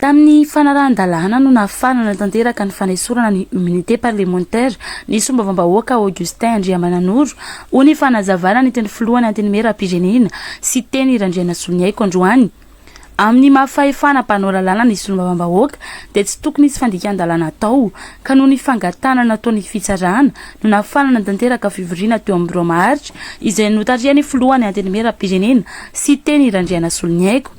Tamin'ny fanarahan-dalàna no nafanana tanteraka ny fanesorana ny immunité parlementaire ny sombavambahoaka Augustin Andriamananoro ho ny fanazavana ny teny filohany antenimera-pirenena sy teny Randriana Soniaiko androany. Amin'ny mahafahefana mpanao lalàna ny sombavambahoaka dia tsy tokony isy fandikan-dalàna atao ka noho ny fangatana nataon'ny fitsarana no nafanana tanteraka fivoriana teo amin'ny Roa Maharitra izay notarihany filohany antenimera-pirenena sy teny Randriana Soniaiko.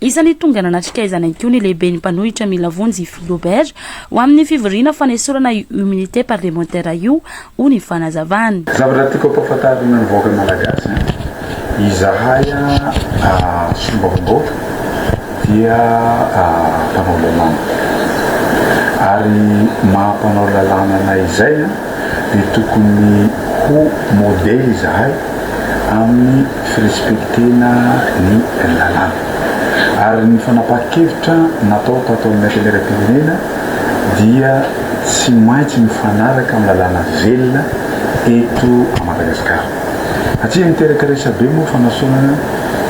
Isany tonga nanatrikaizana ihany koa ny lehiben'ny mpanohitra Milavonjy Philobert ho amin'ny fivoriana fanesorana immunité parlementaire io ho ny fanazavany. Zavatra tiako ampahafantarina ny vahoaka malagasy izahay sombavambahoaka dia mpanao lalàna ary mahampanao lalàna izay dia tokony ho modèle izahay amin'ny firespektena ny lalàna. Ary ny fanapahan-kevitra natao tato amin'ny antenimera-pirenena dia tsy maintsy mifanaraka amin'ny lalàna velona eto a Madagasikara. Satria miteraka resabe moa fanasonana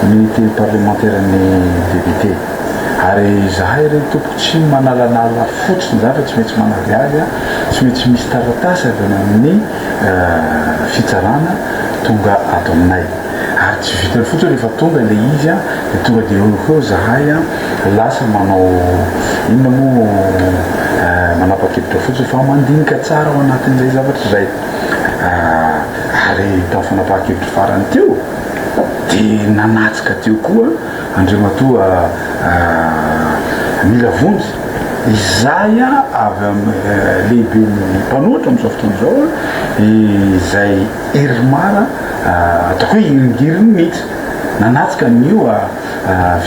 immunité parlementaire ny député. Ary izahay ireny tompoko tsy manalanala fotsiny zavatra tsy maintsy manavy azy, tsy maintsy misy taratasy avy amin'ny fitsarana tonga ato aminay. Ary tsy vitany fotsiny rehefa tonga le izy dia tonga dia eo zahay lasa manao inona moa manapa-kevitra fotsiny fa mandinika tsara ao anatin'izay zavatra izay. Ary tao fanapahan-kevitra farany teo dia nanatsika teo koa Andriamatoa Milavonjy izay avy lehiben'ny mpanohitra amin'izao fotoana izao izay Erimara ataoko hoe iringiriny mihitsy nanatsika nio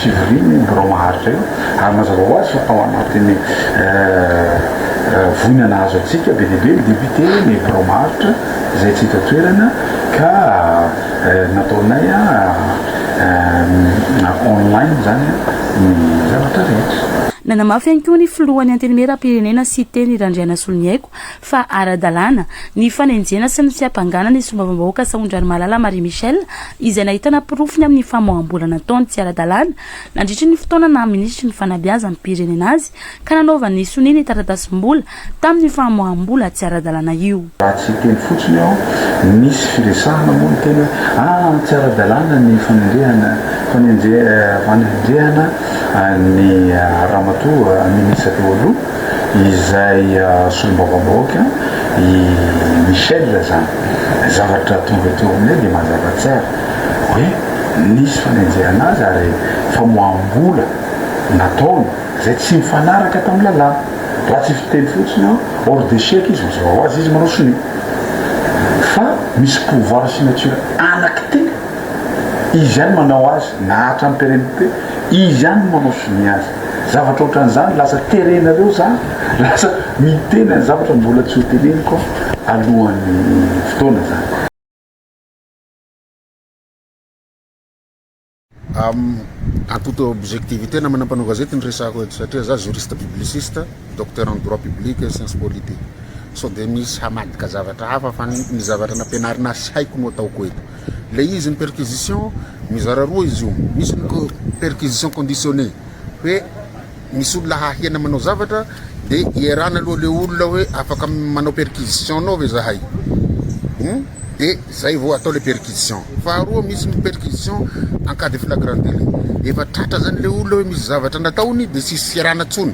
fivoriany Roa Maharitra io ary mazava ho azy fa ao anatin'ny vonana azo atsika be dia be ny député ny Roa Maharitra izay tsy hita toerana ka nataonay online zany ny zavatra rehetra. Nanamafy ihany koa ny filohany antenimera-pirenena sy teny Randriana Soniaiko fa ara-dalàna ny fanenjena sy ny fiampangana ny sombavambahoaka Saondrano Malala Marie Michel izay nahitana pirofiny amin'ny famoaham-bola nataony tsy ara-dalàna nandritra ny fotoana na minisitry ny fanabeaza ny pirenena azy ka nanaova ny soniny taratasy-mbola tamin'ny famoaham-bola tsy ara-dalàna io. Raha tsy teny fotsiny ao misy firesahana moa ny teny hoe tsy ara-dalàna ny fanendrehana ny ramatoa ministre teo aloha izay sombavambahoaka i Michel zany. Zavatra tonga teo aminay dia mazava tsara hoe nisy fanenjehana azy ary famoaham-bola nataony izay tsy mifanaraka tamin'ny lalàna. Raha tsy fiteny fotsiny ao hors d'échec izy mazava ho azy izy manao soni fa misy pouvoir signature anankiteny izy ihany manao azy na hatramin'ny pérennité izy ihany manao soni azy. Zavatra ohatran'izany lasa terenareo zany lasa miteny ny zavatra mbola tsy ho teneniko alohan'ny fotoana zany. En toute objectivité na manampanao gazety ny resako eto satria za juriste publiciste docteur en droit public et sciences politique so dia misy hamadika zavatra hafa fa ny zavatra nampianarina sy haiko no ataoko eto. Le izy ny perquisition mizara roa izy io, misy ny perquisition conditionnée hoe misy olona hahena manao zavatra dia ierana aloha le olona hoe afaka manao perquisition anao ve zahay dia zay vao atao le perquisition. Faharoa misy ny perquisition en cas de flagrant délit, efa tratra zany le olona hoe misy zavatra nataony dia sisy iarana tsony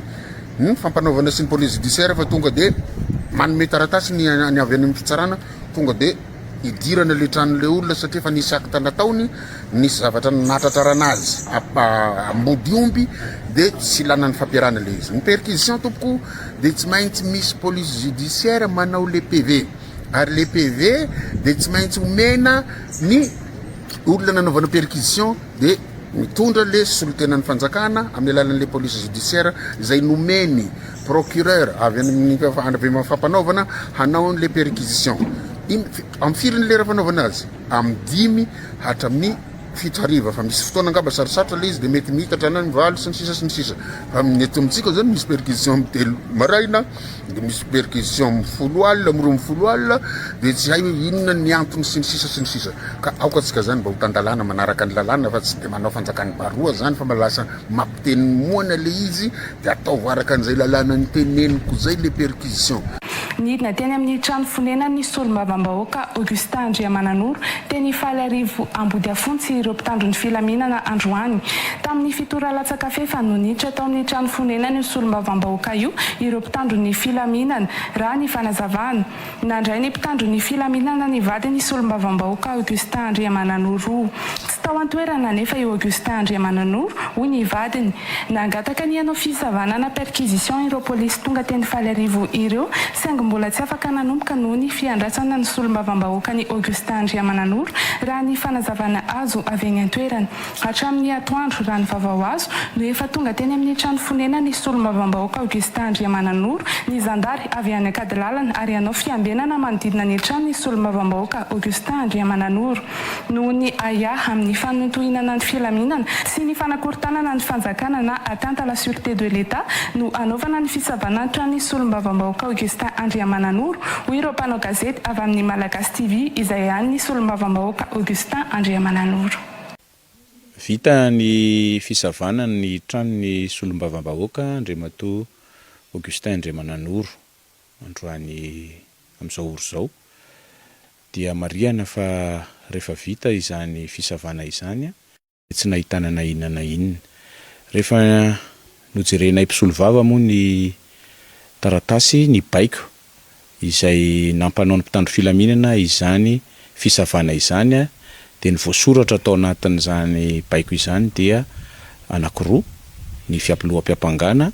fampanaovana sy ny police judiciaire fa tonga dia manome taratasy ny avy any amin'ny fitsarana tonga dia idirana le tranon'le olona satria fa nisy acte nataony nisy zavatra natratrarana azy ambody omby dia tsy ilana ny fampiarana le izy. Ny perquisition tompoko dia tsy maintsy misy police judiciaire manao le PV ary le PV dia tsy maintsy omena ny olona nanaovana perquisition dia mitondra le solotenan'ny fanjakana amin'ny alalan'le police judiciaire izay nomeny procureur avy amin'ny fampanaovana hanao le perquisition. Amin'ny firy ny lera fanaovana azy amin'ny 5 hatramin'ny fitariva fa misy fotoana angamba sarosatra le izy de mety mikatra na mivaly sy ny sisa sy ny sisa fa eto amintsika zany misy perquisition amin'ny telo maraina de misy perquisition amin'ny 10 alina miroa 10 alina de tsy hay hoe inona ny antony sy ny sisa ka aoka atsika zany mba ho tandalana manaraka ny lalàna fa tsy de manao fanjakany baroa zany fa malasa mampiteny moana le izy de ataovo araka an'izay lalàna ny teneniko zay le perquisition. Nidina teny amin'ny trano fonena ny solombavam-bahoaka Augustin Andriamananoro teny faly arivo Ambodiafony sy ireo mpitandro ny filaminana androany. Tamin'ny fitora latsakafe fa noniditra tao amin'ny trano fonena ny solombavam-bahoaka io ireo mpitandro ny filaminana raha ny fanazavana. Nandray ny mpitandro ny filaminana ny vady ny solombavam-bahoaka Augustin Andriamananoro. Tsy tao an-toerana nefa io Augustin Andriamananoro hoy ny vadiny. Nangataka ny hanao fisavanana perquisition ireo polisy tonga teny faly arivo ireo saingy mbola tsy afaka nanomboka noho ny fiandrasana ny solombavam-bahoaka ny Augustin Andriamananoro raha ny fanazavana azo avy any an-toerana. Hatramin'ny atoandro raha ny vaovao azo no efa tonga teny amin'ny trano fonena ny solombavam-bahoaka Augustin Andriamananoro ny zandary avy any akadilalana ary hanao fiambenana manodidina ny trano ny solombavam-bahoaka Augustin Andriamananoro. Noho ny aya amin'ny fanontohinana ny filaminana sy ny fanakorontanana ny fanjakana na atteinte à la sûreté de l'État no anaovana ny fisavanana trano ny solombavam-bahoaka Augustin Andriamananoro hoy ireo mpanao gazety avy amin'ny Malagasy TV izay any ny solombavam-bahoaka Augustin Andriamananoro. Vita ny fisavana ny tranony solombavam-bahoaka Andriamatoa Augustin Andriamananoro androany amin'izao oro zao dia mariana fa rehefa vita izany fisavana izany tsy nahitana na inona rehefa nojerenay mpisolo vava moa ny taratasy ny baiko izay nampanao ny mpitandro filaminana izany fisavana izany dia ny voasoratra atao anatin'izany baiko izany dia anankiroa ny fiampiloham-piampangana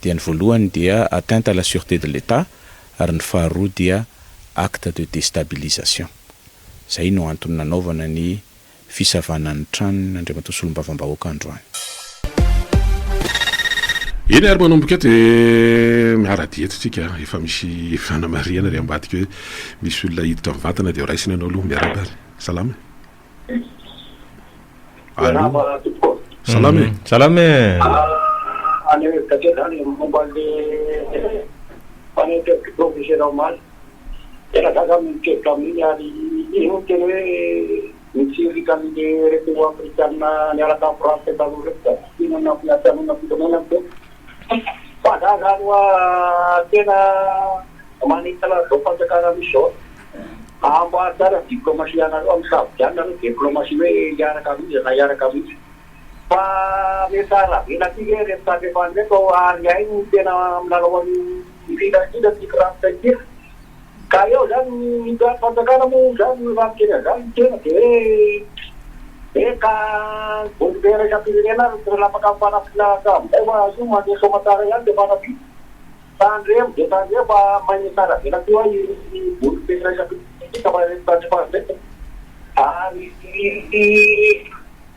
dia ny voalohany dia atteinte à la sûreté de l'État ary ny faharoa dia acte de déstabilisation. Zay no antony nanaovana ny fisavana ny tranony Andriamatoa solombavam-bahoaka androany. Eny ary manomboka dia miara-diety tsika efa misy fanamariana ry ambadika hoe misy olona hiditra mivantana dia raisina anao aloha miarabary. Salama. Allo. Salama. Salama. Ani kaje dani mombalde paneto profissional era daga minke kamini ari ihun kenwe mitsiri kamini retu afrikana nyara ka prase talu rekta ino na piata na pitomena to pada garwa tena manitala dopa sekara misho amba dara diplomasi ana om sab jana diplomasi we yara kami pa mesara ina tige repta ke pande ko aryain tena mnalawan tidak dikeras saja kayo dan minta pantakan mu dan wakil dan tena ka bundera kapilena terlapa kampana pelakam ewa semua dia somatara yang di mana bi tandrem dia pa manyesara ina tua bundera kapilena kabar pande ari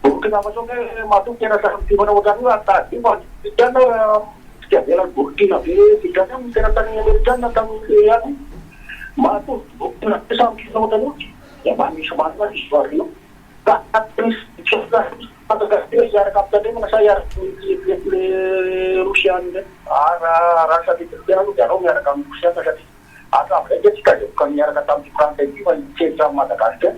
kenapa soalnya masuk kena di mana wadah atas di mana setiap jalan bukti nabi tidak ada kena tanya berjalan tentang yang masuk kena sampai sama tanu ya kami semangat di suaranya tak terus sudah atau kasih jarak kapten mana saya di Rusia ni rasa itu dia lu jangan ya kamu Rusia tadi ada apa jika bukan ya kata di Prancis di mana cerita mata kasih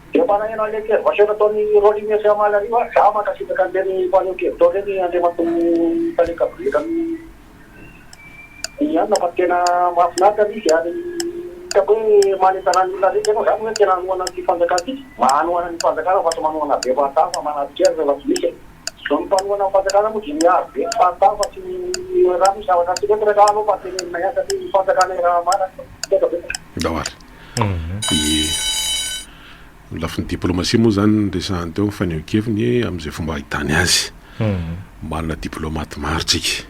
dia mana yang ada ke masyarakat ni rolingnya sama lagi sama kasih tekan dari paling ke tu ni ada macam tadi kan iya dapat kena maaf tadi ya tapi mana tangan tadi kan sama kena mana di pandekati mana di pandekati apa mana bebas apa mana dia bebas ni sompan mana pandekati mungkin ya bebas apa sih ramu sama kasih kan mereka apa pasti naya tadi pandekati mana dawar lafiny diplomasia moa zany resahany teo mifaneho-keviny amin'izay fomba ahitany azy manana diplomate maro tsika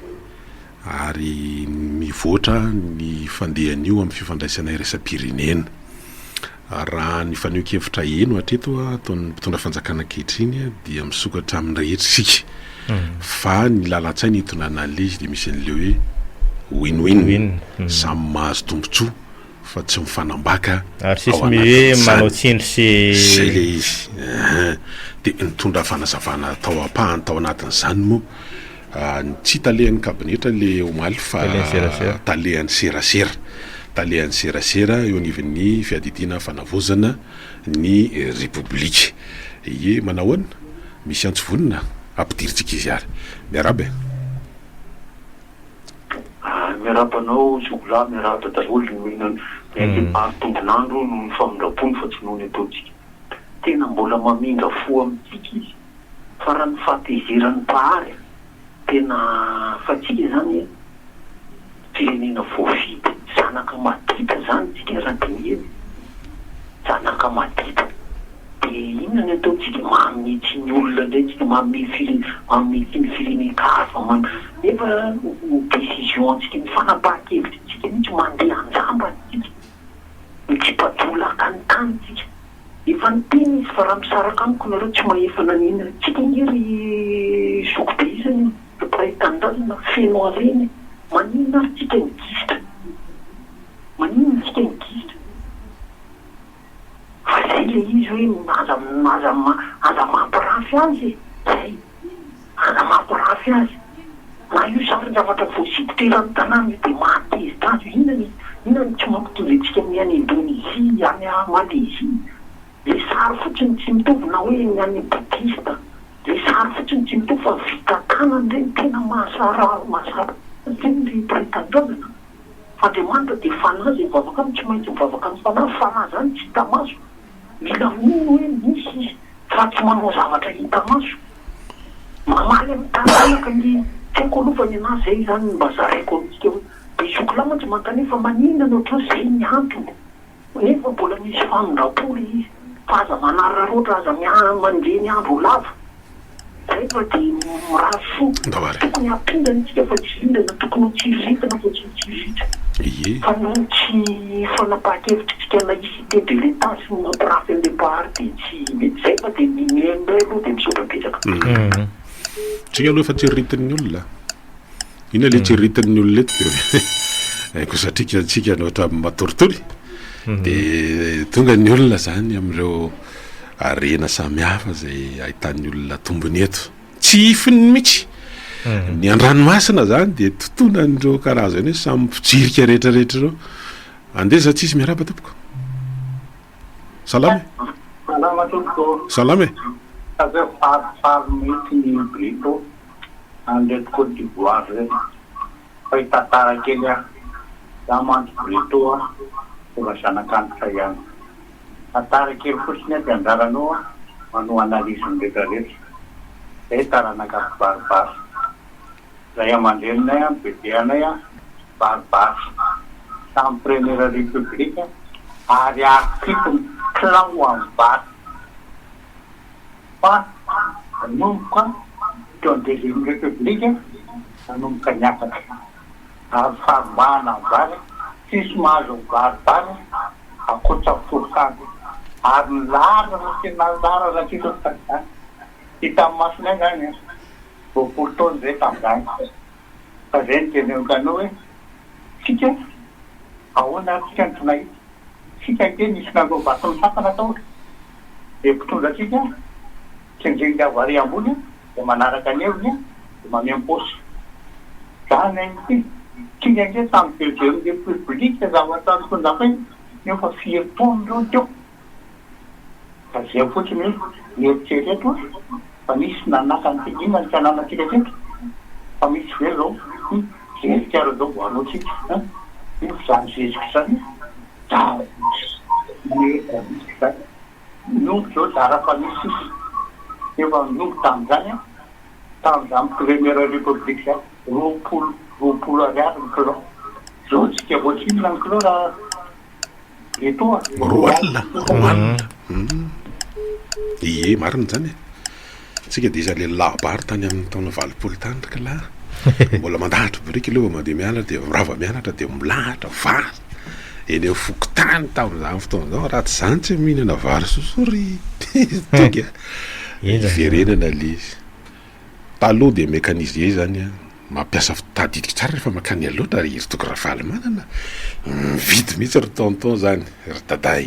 ary mivoatra ny fandehan'io amin'ny fifandraisana iresa-pirenena raha ny faneho-kevitra eno hatreto ataon'ny mpitondra fanjakana ankehitriny dia misokatra amin'ny rehetra sika fa ny lalan-tsaina entonana an'le izy dia misy an'ileo hoe win-win samy mahazo tombotsoa fa tsy mifanambaka ary sisy hoe manao tsendry zay le izy dia nitondra fanazavana tao ampahany tao anatin'izany moa tsy talehan'ny kabinetra le omaly fa talehan'ny serasera talehan'ny serasera eo anivon'ny fiadidiana fanavozana ny repoblika ie manahoana misy antsovonina ampidiritsika izy ary miarabe miarabanao sogola miaraba daholo nohinany tombonandro no ny famindrapony fa tsy nohony ataotsika tena mbola mamindra fo amintsika izy fa raha ny fahatezerany pahary tena fatsika zany firenena voafity zanaka madita zany tsika raha dinieny zanaka madita dia inona ny ataotsika mamitsy ny olona ndraytsika mamitsy ny firenekafa nefa décision antsika ny fanapahan-kevitra tsika mihitsy mandeha anjamba tsika mitsipatolaka ny tany tsika efa ny teny izy fa raha misaraka amiko nareo tsy mahefa nanina tsika ngery sokobe izany representant-ndrazana feno areny manina ary tsika migisitra manina tsika migisitra fa zay le izy hoe aza mampirafy azy zay aza mampirafy azy na io zany zavatra voasititerany tanàna dia mahatezitra azy inany tsy mampitovy antsika amin'ny any Indonezia any Malaisie le sary fotsiny tsy mitovy na hoe ny any Boudista le sary fotsiny tsy mitovy fa vita tanany reny tena mahasara zany representant-ndrazana fa Andriamanitra dia fanazy mivavaka amin'ny tsy maintsy mivavaka amin'ny fanazy fanazy zany tsy hita maso mila mino hoe misy izy fa tsy manao zavatra hita maso mamaly amin'ny tanànaka ny tiako alovany anazy zay zany mba zaraiko amintsika hoe besokola mantsy manontany fa maninana ohatro zay ny antony nefa mbola misy famindrapoly izy fa aza manararoatra aza mandeha ny andro lava zay fa dia miraha fo tokony ampindanitsika fa tsy hindana tokony ho tsiriritana fa tsy tsiritra fa no tsy fanapahan-kevitrytsika na isité de l'état sy mampirafy an'le pahary dia tsy mety zay fa dia miembray aloha dia misaotra betsaka tsika aloha efa tsiriritany olona ina le tsiriritany olona eto dia aiko satria tsika nohatra matoritory dia tonga ny olona zany amin'ireo arena samihafa zay ahitan'ny olona tombony eto tsy ifiny mihitsy ny an-dranomasina zany dia totonan'ireo karazany hoe samy mpijirika rehetrarehetra ireo andeza tsisy miaraba tompoko salame salame aveo farifary mihitsy ny Brito andreto Côte d'Ivoire zay fa hitatara kely a za mandro Brito a tonga zanak'antitra ihany tatara kely fotsiny a dia anjaranao a manao analyse rehetrarehetra zay taranaka baribary zay aman-drenonay a bebeanay a baribary samy première république ary article clan amin'ny bary fa nanomboka teo ny deuxième république nanomboka niakatra ary faribahana amin'ny vary tsisy mahazo baribary akoatra forokany ary nilara no tena lara raha tsika takizany hita amin'ny masonay zany roapolo taona zay tamin'izany fa zay ny tenenkanao hoe tsika ahoana tsika ny tonahita tsika ke misy nanao vato misakana tao dia mpitondra tsika tsinjeny avary ambony dia manaraka ny heviny dia mamem-posy zany ity tsika ke tamin'ny deuxième république zavatra tondraka iny nefa fieritony reo teo fa zay fotsiny mieritrereto fa misy nanaka ny inona ny tanànatsika teto fa misy ve zao zezika zao voanao tsika zany zezika zany nombo zao zara fa misy efa nombo tamin'izany tamin'izany première république zany roapolo ariary ny kilo zao tsika voatsinona ny kilo raha etoa roa alina ie marina zany tsika dia iza le labary tany amin'ny taona valopolo tany ndraka la mbola mandahatra biriky aloha mandeha mianatra dia mirava mianatra dia milahatra vary eny eo fokotany tamin'izany fotoana zao raha tsy zany tsy mihinana vary sosory toga verenana le izy taloha dia mécanisé zany mampiasa tadidika tsara rehefa makany aloatra ary iry toko raha faly manana vidy mihitsy ry tonton zany ry daday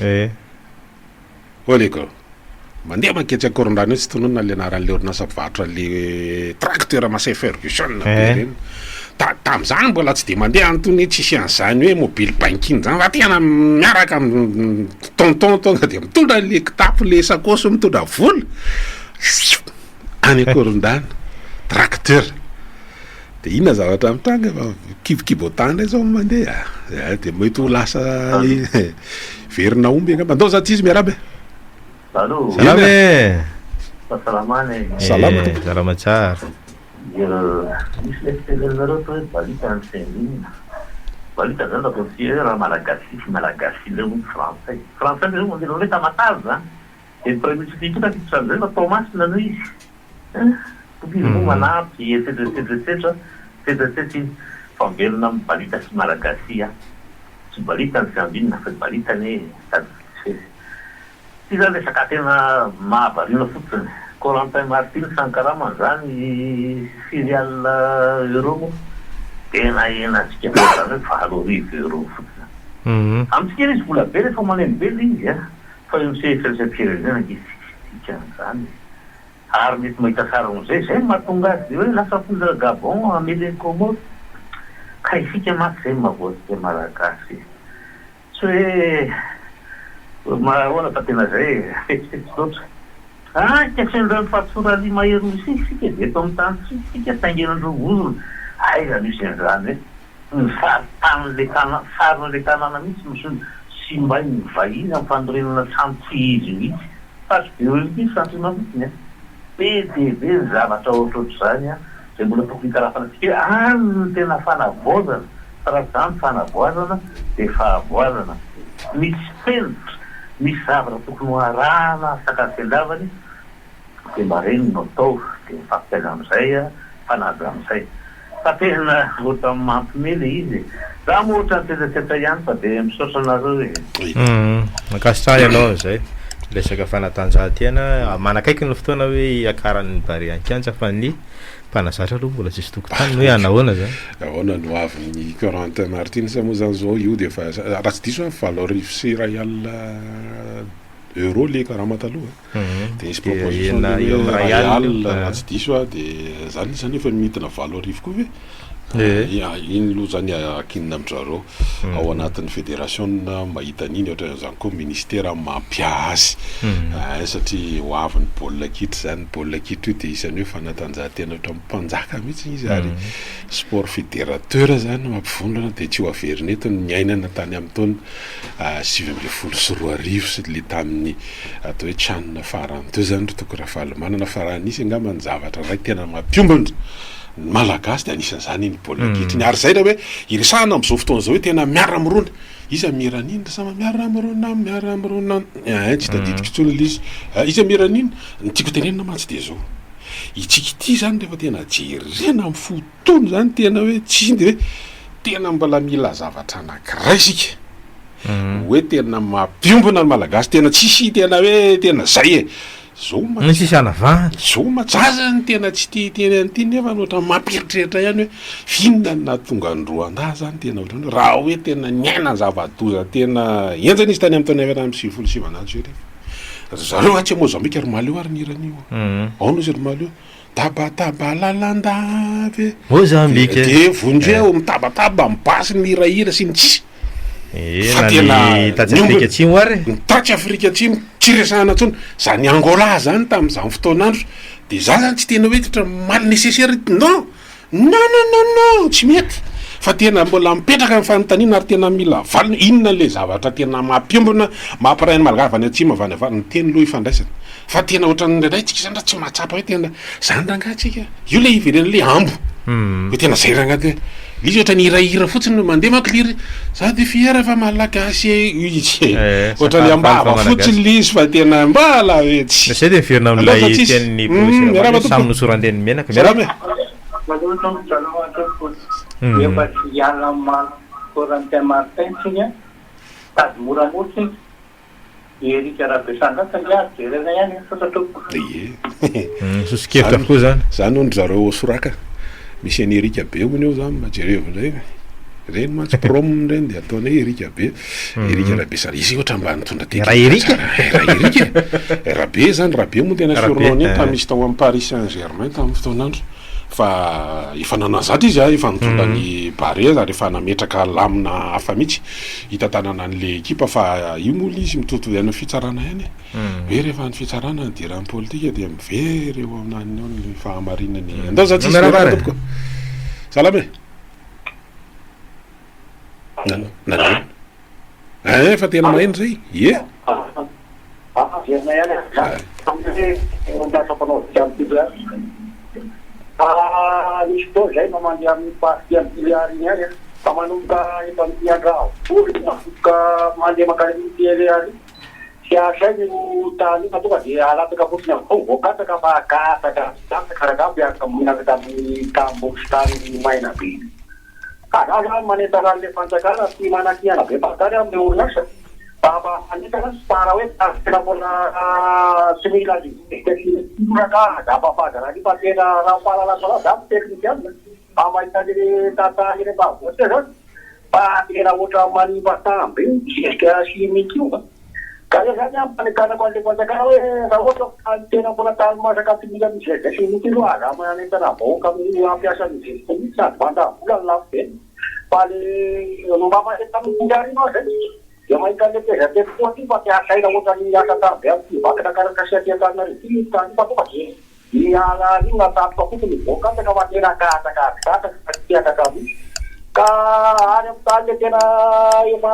oleko mandeha manketsy akoron-drano io tsy tononona le anaran'le orinasa mpivarotra le tracteur Massey Ferguson reny tam'izany mbola tsy de mandeha antony tsisy an'izany hoe mobile banking zany fa tena miaraka tonton tonga de mitondra le kitapo le sakosy mitondra vola any akoron-drano tracteur de inona zavatra mitanga fa kibokibo tany zao mandeha de mety ho lasa verina omby angamba andao za tsisy miarabe Allô. Salame. Salamane. Salama. Salama tsara. Misy lefitevelonareo to hoe balita ny sendina. Balita zany atao tia hoe raha malagasy leo français. Français leo mandeha hoe tamatazy zany. De premier ministre tika titrany zay atao masina no izy. Tobizy moa manampy etc. Famvelona amin'ny balita sy malagasy tsy balita ny sendina fa balita ny zany resaka tena mahavariana fotsiny Corentin Martin Sankarama zany filiale euro moa tena enantsika zany hoe 7 euro fotsiny amitsika izy vola be rehefa maneno be le izy fa io firenena isika zany ary mety mahita sara zay mahatonga azy hoe lasa fonja Gabon amele Comore ka isika maty zay mahavoatsika malagasy tsy hoe hoana fa tena zay loatra kasendrano fahatsora mahery misy isika de eto amin'ny tany sika taingenandreo vozona aiza misy an'izany hoe nyfaritany sarina le tanàna mihitsy misy simbay ny vahiny amin'ny fanorenana trano tsy izy mihitsy fa sy be ozy santrina mihitsiny be ny zavatra ohatroatra zany zay mbola tokony hikarafana tsika any tena fanavoazana fa raha zany fanavoazana de fahavoazana misy penitra misy zavatra tokony hoarahana sakafo-piandavany de mareny no atao de mifampiaza am'izay fanaja am'izay fa tena ohatra mampime le izy za moa ohatra nytetseteta ihany fa de misaotra anareo makasitrah ianao zay resaka fanatanjahantena manakaiky ny fotoana hoe akaran'ny Bariankanja fa ny mpanazatra aloha mbola tsisy tokotany hoe anahoana zany ahoana no avin'ny Corentin Martin sa moa zany zao io de fa raha tsy diso valorive sy Royal euro le karama taloha de misy proposition Royal raha tsy diso de zany isany efa midina valorive koa ve iny loha zany akinina amin'zareo ao anatin'ny fédération mahita an'iny ohatra zany koa ministère mampiasy satria ho avin'ny baolina kitra zany baolina kitra io de isany hoe fanatanjahantena ohatra mpanjaka mihitsy izy ary sport fédérateur zany mampivondrona de tsy ho averina eto ny ainana tany amin'ny taona 2024 sy le tamin'ny atao hoe tranona farany teo zany toko raha faly manana faranisy angamba ny zavatra ray tena mampiombona malagasy de anisan'izany ny baolina kitra ny ary zay raha hoe iresahana am'izao fotoana zao hoe tena miara mirona iza miran'iny sama miara mirona tsy tadidiko tsony lizy iza miran'iny nytiako tenenina mantsy de zao itsika ity zany rehefa tena jerena amin'ny fotoana zany tena hoe tsy de hoe tena mbola mila zavatra anankiray sika hoe tena mampiombona ny malagasy tena tsisy tena hoe tena zay misy anavahana zao matsazany tena tsy teny an'ity nefa nohatra mampiritreritra ihany hoe finona na tonga androa andà zany tena ohatrany raha hoe tena niaina zava-doza tena enjana izy tany amin'ny taona efatra amby 27 zay rehefa zareo atsy Mozambique ary maleo ary niran'io ao no izy ry maleo tabataba lalandave Mozambique de vonjeo mitabataba mibasy ny hirahira sy ny tsisy fa tena tatsy Afrika Atsimo ary tatsy Afrika Atsimo tsy resahana tsony zany Angola zany tam'izany fotoanandro de za zany tsy tena hoe totra mal nécessaire non tsy mety fa tena mbola mipetraka amin'ny fanontaniana ary tena mila valina inona le zavatra tena mampiombona mampiray ny malagasy avany atsimo avany avany ny teny loha ifandraisana fa tena ohatran'ny ndray tsika zany tsy mahatsapa hoe tena zany rangatsika io le iverena le ambo hoe tena zay rangaty izy ohatra ny hirahira fotsiny no mandeha makliry za de fiera fa malagasy izy ohatra le ambava fotsiny lizy fa tena mbala hoe tsy zay de miverina amin'ilay tenin'ny polisi samy nosorandeny menaka miarama efa tsy iala Corentin Martin tsiny tady moramortsiny Erika Rabesanga tangia jerena ihany fatatoko sosikevitra koa zany zany no zareo soraka misy any erika be mony eo zany majereo zay reny mantsy prom reny de ataony erika be erika rabe sara izy ohatra mba nitondra erika rabe zany rabe moa tena surnom ny ta misy tao amin'ny Paris Saint-Germain tamin'ny fotoanandro fa efa nanazatra izy efa nitondra ny bare ary efa nametraka lamina hafa mihitsy hitatanana an'le ekipa fa io moa izy mitovitovy amin'ny fitsarana ihany hoe rehefa ny fitsarana ny diran'ny politika dia mivery eo aminany eo ny fahamarinany andao za tsisy tompoko salame fa tena maheno zay ie misy fotoa zay no mandeha amin'ny parti ambiliary iny ary fa manomboka efa miandrao manomboka mandeha makany amin'ny teliary sy asay no tany fa tonga de alataka fotsiny avao voakataka fa akataka karakabo iaraka minaka tamin'ny tambo sy tany maina be za zany manentana an'le fanjakana sy manakiana be patany amin'ny orinasa anetana sy para hoe tena mbola tsy mila oraka zapafazana ny fa tena raha fahalalako za teknika amina mahitany tata ire bavoatra zany fa tena ohatra maniva tamby sesika sy mikiova ka zany ampanenkanako an'le fanjakana hoe raha ohatra tena mbola tany masaka timika misesika sy mikilo aza manentana vahoaka amin'ny ampiasa ny zesika mihitsy sady mandavola ny lafo be fa le nomamaeta miarino zay dia mahita le tezateko aty fa tiasaina ohatra ny asa tamby amin'ny vakina karakasiatiatanina rety tany fa tonga de ny ala iny natatoka fotony voakataka fa tena katakataka tiakaka mihitsy ka any amin'ny tany le tena efa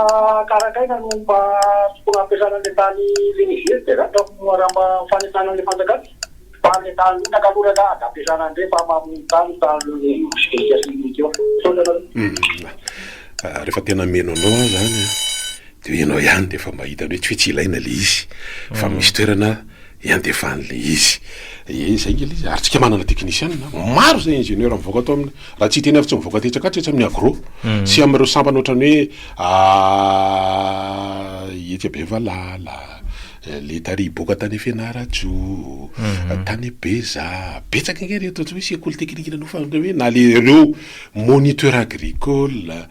karakaina no mba tokony ampiasana le tany leniziry de zany raha fanentana le fanjakana fa le tany takaloraka aza ampiasana andre fa maminy tany tany sesiasinykeo rehefa tena meno anao zany de ianao ihany de efa mahita hoe tsy hoe tsy ilaina le izy fa misy toerana iandefan'le izy zay ngely izy ary tsika manana technicien maro zay ingénieur mivoaka atao amin'ny raha tsy teny avy tsy mivoaka tetsakatry amin'ny agro sy amin'ireo sampany ohatrany hoe ety be valala le tary boka tany Fianarantso tany Beza betsaka ngery eto hoe sekoly teknika no fa hoe na le reo moniteur agricole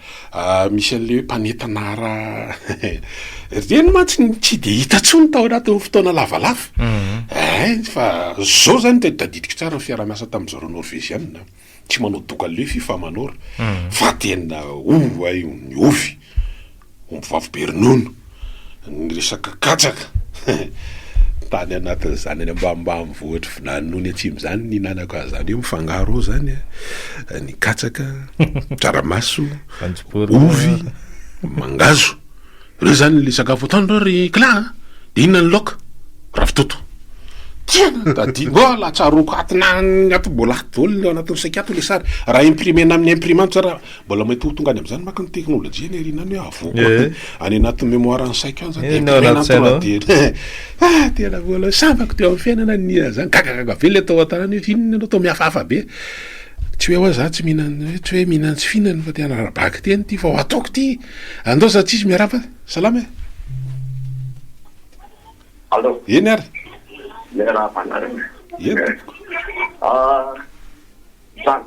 misy an'le mpanentanara reny mantsy tsy de hita tsony tao anatin'ny fotoana lavalava fa zao zany tadidiko tsara ny fiara-miasa tamin'izao reo norvégienne tsy manao doka le fifa manora fa tena ay ny ovy ombivavy be ronono ny resaka katsaka tany anatin'izany any ambambamy vohatra finanony atsimo zany ny nanako azany eo mifangaro ao zany ny katsaka tsaramaso ovy mangazo reo zany le sakafo ataonreo ry clan de inona ny laoka ravitoto tiana dadingo la tsaroko atina ato mbola atolona anatin'ny saikato le sary raha imprimena amin'ny imprimante tsara mbola mahita tonga any am'izany maka ny teknôlôjia ny erinany hoe avoko any anatin'ny mémoire ny saika ao zany tena vola sambako teo amin'ny fiainana nia zany kakakaka be le atao atanany hoe fihinana anao atao mihafahafa be tsy hoe za tsy mihinana tsy hoe mihinana tsy fihinana fa tena rabaka teny ty fa ho ataoko ty andao za tsisy miarapa salama allo eny ary Mera panarana.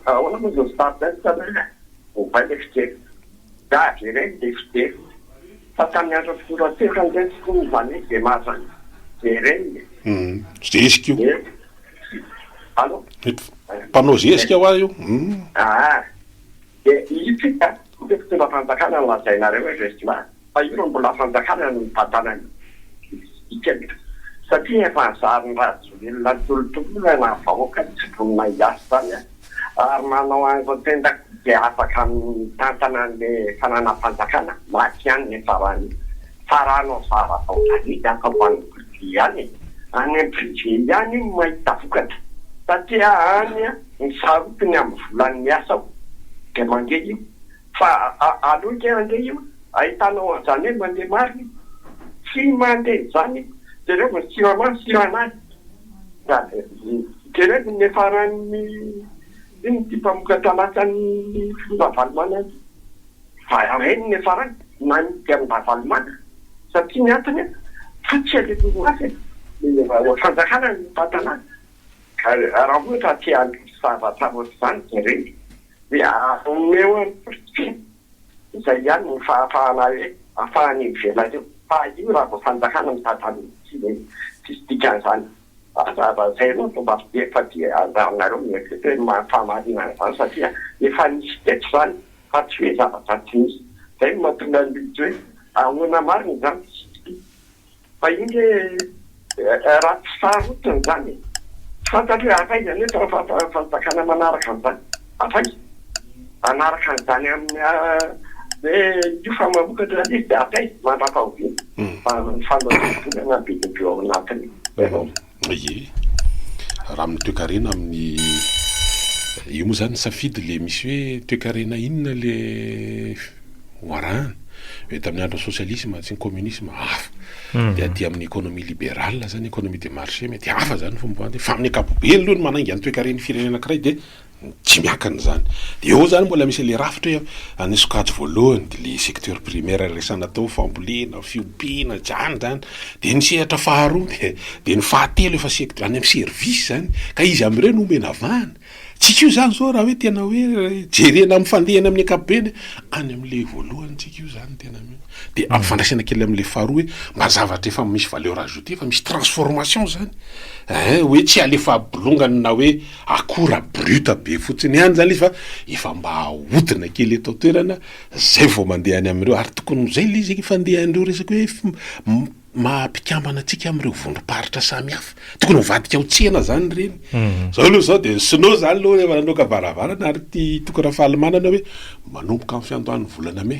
Ona mo zo start sana. O pai deste. Da, ele deste. Fatanya zo furo te kan den school vani de masa. Ele. Stesque. Allo. Panosesque eu aio. Isso tá. O que tu vai fazer kana lá sai na rua gestima. Aí não vou lá fazer kana no patana. Ikemi. Satria efa azariny ratsy velona tolotolona na vahoaka tsy vonona hiasy zany ary manao an'izao tenda de afaka mitantana an'le fananam-panjakana maty ihany ny faranao zava atao tany afaka any privé ihany any amin'ny privé ihany mahita vokatra satria any ny sarotiny amin'ny volany miasa de mandeha io fa aloha andeha io ahitanao an'izany hoe mandeha mariny tsy mandeha zany Teremos siaman siaman. Teremos nefaran ini pamukatan ni bafal mana. Fayamen nefaran nan kem bafal mana. Satria nyatanya kecil itu masih. Ini bawa santakan patana. Kalau ramu tatian sahabat-sahabat santri eo izay ihany ny fahafahana hoe ahafahany mivela io fa io raha vao fanjakana mitantany tsisy dikan'izany zay aloha fomba efa dia anareo mieritreritra hoe fahamarinana zany satria efa nisy teto zany fa tsy hoe zavatra tsy misy zay no mahatonga nylitsy hoe ahoana marina zany fa iny raha tsy sarotiny zany fantatra hoe afaiza ny hoe fanjakana manaraka an'izany afaiza anaraka an'izany amin'ny hoe io fa mamokatra izy dia afaiza mandrapahoviny fa fanotonana bidibio ao anatiny ie raha amin'ny toekarena amin'ny io moa zany safidy le misy hoe toekarena inona le oarahana hoe tamin'ny andro socialisme tsy ny communisme hafa de aty amin'ny économie libérale zany économie de marché mety hafa zany fomba fa amin'ny akapobeny aloha ny manainga ny toekareny firenena anankiray de tsy miakany zany de eo zany mbola misy le rafitra hoe anisokajy voalohany de le secteur primaire resana tao fambolena fiompiana jany zany de ny sehatra faharoa de ny fahatelo efa secteur any amin'ny service zany ka izy am'ireny omena vahana tsika io zany zao raha hoe tena hoe jerena amin'ny fandehana amin'ny akapobeny any am'le voalohany tsika io zany tena de ampifandraisana kely am'le faharoa hoe mba zavatra efa misy valeur ajoutée efa misy transformation zany hoe tsy alefa bolongany na hoe akora bruta be fotsiny ihany zany izy fa efa mba ahodina kely eto toerana zay vao mandeha any amin'ireo ary tokony zay le izy fandehan'ireo resaka hoe mampikambana atsika amin'ireo vondrom-paritra samy hafa tokony hovadika ao tsena zany reny zao aloha zao de sinao zany aloha rehefa nanoka varavarana ary ty tokona fahalimanana hoe manomboka amin'ny fiandohan'ny volana me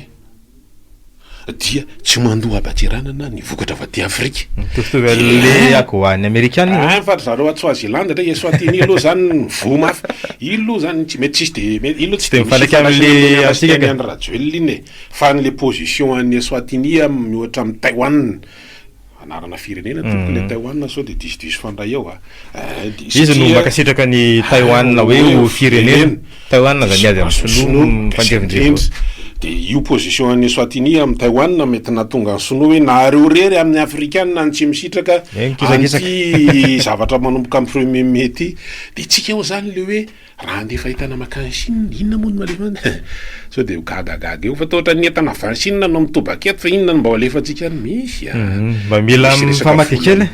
dia tsy mandoa abateranana ny vokatra vaty Afrika le akoany amerikana fa zareo a Swaziland ndray Eswatini aloha zany vo mafy ilo zany tsy mety tsisy de ilo tsy de mifanaiky am'le asika ny rajoel iny fa ny le position an'ny Eswatini mihoatra amin'ny Taiwan anarana firenena toko le Taiwan sao de diso fandray eo izy no makasitraka ny Taiwan hoe ho firenena Taiwan zany azy amin'ny sinoa fandevindrevitra de io position an'ny Eswatini amin'ny Taiwan mety natonga ny sinoa hoe nareo rery amin'ny afrikana ny tsy misitraka anty zavatra manomboka amin'ny premier mety de tsika eo zany le hoe raha andefa hitana makany Chine inona moa no malefa sao de gagagaga eo fa tohatra ny entana avy Chine no mitobaka eto fa inona no mba alefatsika ny misy mba mila famaty kely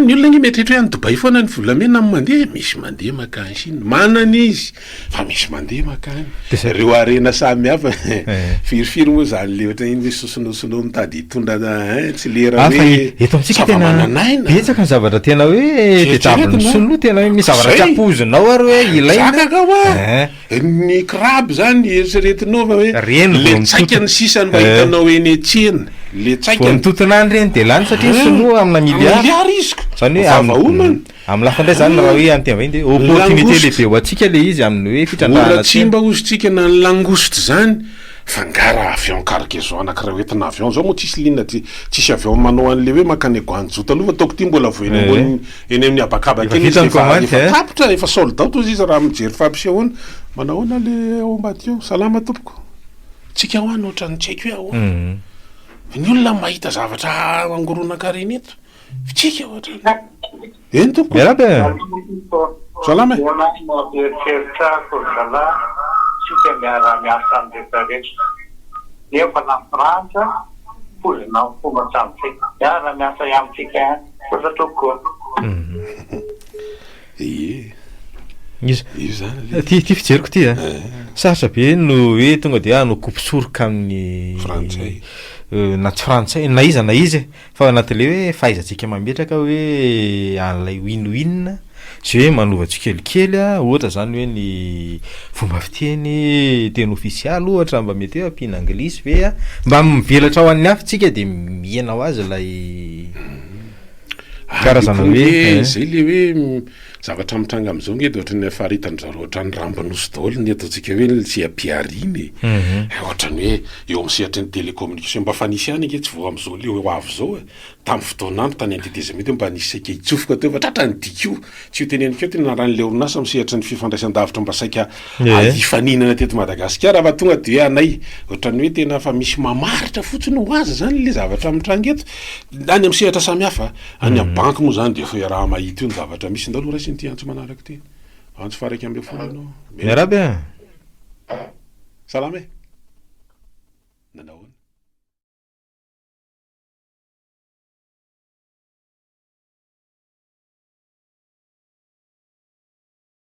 ny olona ny mety hoe any Dubai foana ny volamena mandeha misy mandeha makany Chine manana izy fa misy mandeha makany reo arena samy hafa firifiry moa zany le ohatra iny misy sosonosino mitady hitondra tsy lera hoe eto amitsika tena betsaka ny zavatra tena hoe tetaviny solo tena hoe misy zavatra tsy ampozinao ary hoe ilaina ny crabe zany eritreretinao fa hoe le tsaika ny sisany mba hitanao eny etsena le tsaika mitotonany reny de lany satria soloa amina miliary iziko zany hoe amin'ny lafandray zany raha hoe antiavany de opportunité lehibe ho atsika le izy amin'ny hoe fitrandrahana tsy mba ozotsika na ny langouste zany fa ngara avion cargaison anakiraha hoentina avion zao moa tsisy lina tsisy avion manao an'le hoe makany Guangzhou aloha fa taoko ty mbola voeny ambony eny amin'ny abakabaka eny efa tapitra efa soldat out izy raha mijery fampisehoana manahoana le ao ambady eo salama tompoko tsika ho any ohatrany tsy haiko hoe ahoana ny olona mahita zavatra angoronan-kareny eto fitsika ohatra eny tompoko salama sika miara-miasa amin'ny rehetrarehetra nefa na Frantsa pozina fomba tsamitsika miara-miasa amintsika kosa tokoa io zany ty fijeriko ty sarotra be no hoe tonga de no kopisoroka amin'ny frantsay na tsy frantsay na izy fa anatin'le hoe fahaizantsika mametraka hoe an'ilay win-win sy hoe manovatsy kelikely ohatra zany hoe ny fomba fiteny teny ofisialy ohatra mba mety hoe ampina anglisy ve mba mivelatra ao an'ny hafitsika de miena ho azy lay karazana hoe zay le hoe zavatra mitranga am'izao nge de ohatrany faharitany ohatrany rambanosy daholo ny ataotsika hoe tsy ampiariny ohatrany hoe eo amin'ny sehatra ny télécommunication mba fa nisy any nge tsy vo am'izao le ho avy zao tamin'ny fotoanandro tany antiteza mety mba nisy saika hitsofoka teo fa tratra ny dikio tsy ho teneniko eo tena ran'le orinasa amin'ny sehatra ny fifandraisan-davitra mba saika hifaninana teto Madagasikara fa tonga de anay ohatrany hoe tena fa misy mamaritra fotsiny ho azy zany le zavatra mitranga eto any amin'ny sehatra samy hafa any amin'ny banky moa zany de fa raha mahita io ny zavatra misy ndalo raha sy ny ty antso manaraka ty antso faraiky am'le fona anao miarabe salama e nanao any